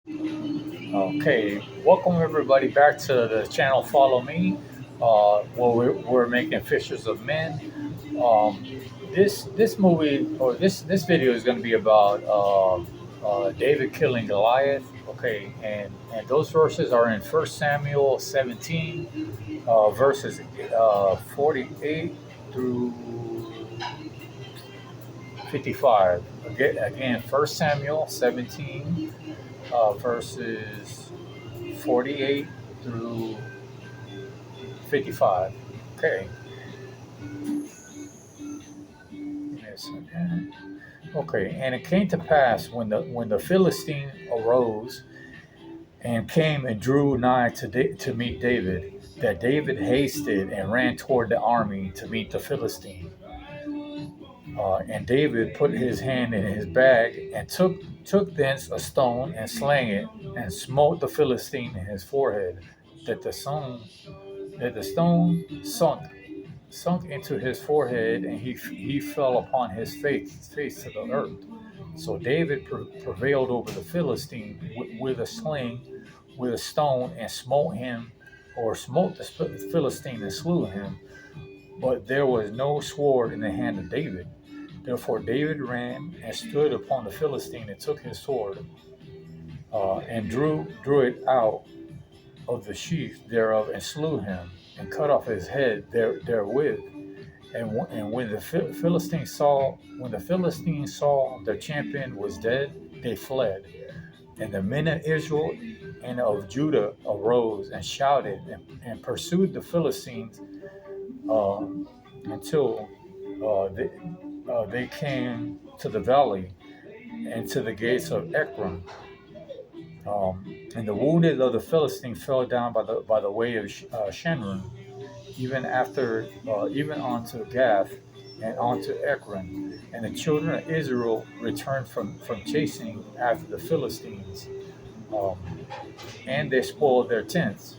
Okay, welcome everybody back to the channel. Follow me. Where we're making fishers of men. Um, this movie or this video is going to be about David killing Goliath. Okay, and those verses are in First Samuel 17, verses 48 through 55. Again, First Samuel 17, verses 48 through 55. Okay. Yes. Okay. And it came to pass when the Philistine arose and came and drew nigh to meet David, that David hasted and ran toward the army to meet the Philistine. And David put his hand in his bag and took thence a stone and slang it and smote the Philistine in his forehead, that the stone sunk into his forehead, and he fell upon his face to the earth. So David prevailed over the Philistine with a sling, with a stone, and smote him, or smote the Philistine and slew him. But there was no sword in the hand of David. Therefore David ran and stood upon the Philistine and took his sword, and drew it out of the sheath thereof and slew him and cut off his head therewith. And when the Philistines saw their champion was dead, they fled. And the men of Israel and of Judah arose and shouted and pursued the Philistines, until they came to the valley and to the gates of Ekron. And the wounded of the Philistines fell down by the way of Shenron, even onto Gath and onto Ekron. And the children of Israel returned from chasing after the Philistines, um, and they spoiled their tents.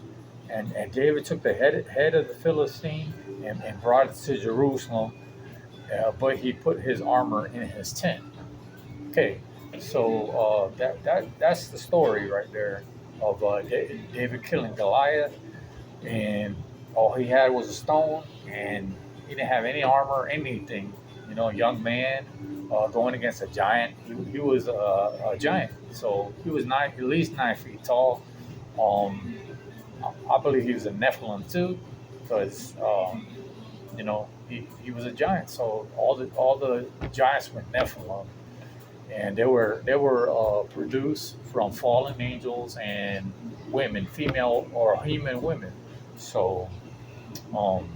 And David took the head of the Philistine and brought it to Jerusalem, but he put his armor in his tent. Okay, so that's the story right there of David killing Goliath, and all he had was a stone, and he didn't have any armor or anything. You know, a young man going against a giant. He was a giant, so he was at least 9 feet tall. Um, I believe he was a Nephilim too, because he was a giant. So all the giants were Nephilim, and they were produced from fallen angels and women, female or human women. So um,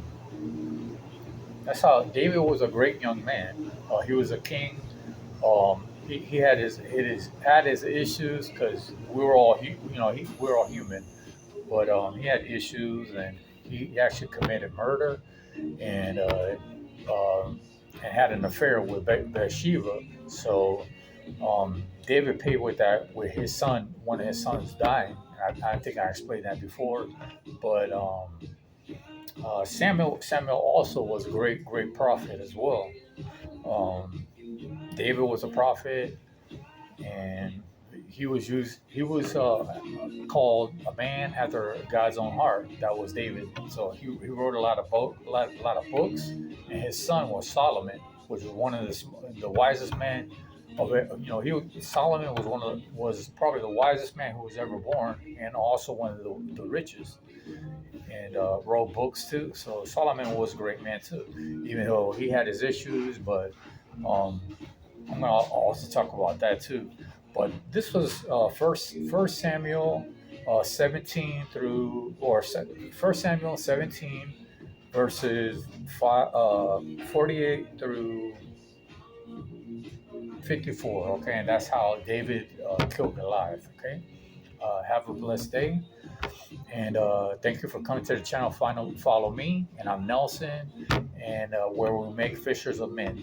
that's how David was a great young man. He was a king. He had his issues because we were all human, but he had issues, and he actually committed murder, and and had an affair with Bathsheba. So David paid with that with his son, one of his sons dying. I think I explained that before, but Samuel also was a great prophet as well. Um, David was a prophet, and he was called a man after God's own heart. That was David. So he wrote a lot of books, and his son was Solomon, which was one of the wisest men of it. Solomon was probably the wisest man who was ever born, and also one of the richest, and wrote books too. So Solomon was a great man too, even though he had his issues. But um, I'm gonna also talk about that too. But this was First Samuel 17 through or First Samuel 17 verses 48 through 54. Okay, and that's how David killed Goliath. Okay, have a blessed day. And thank you for coming to the channel. Follow me, and I'm Nelson, and where we make fishers of men.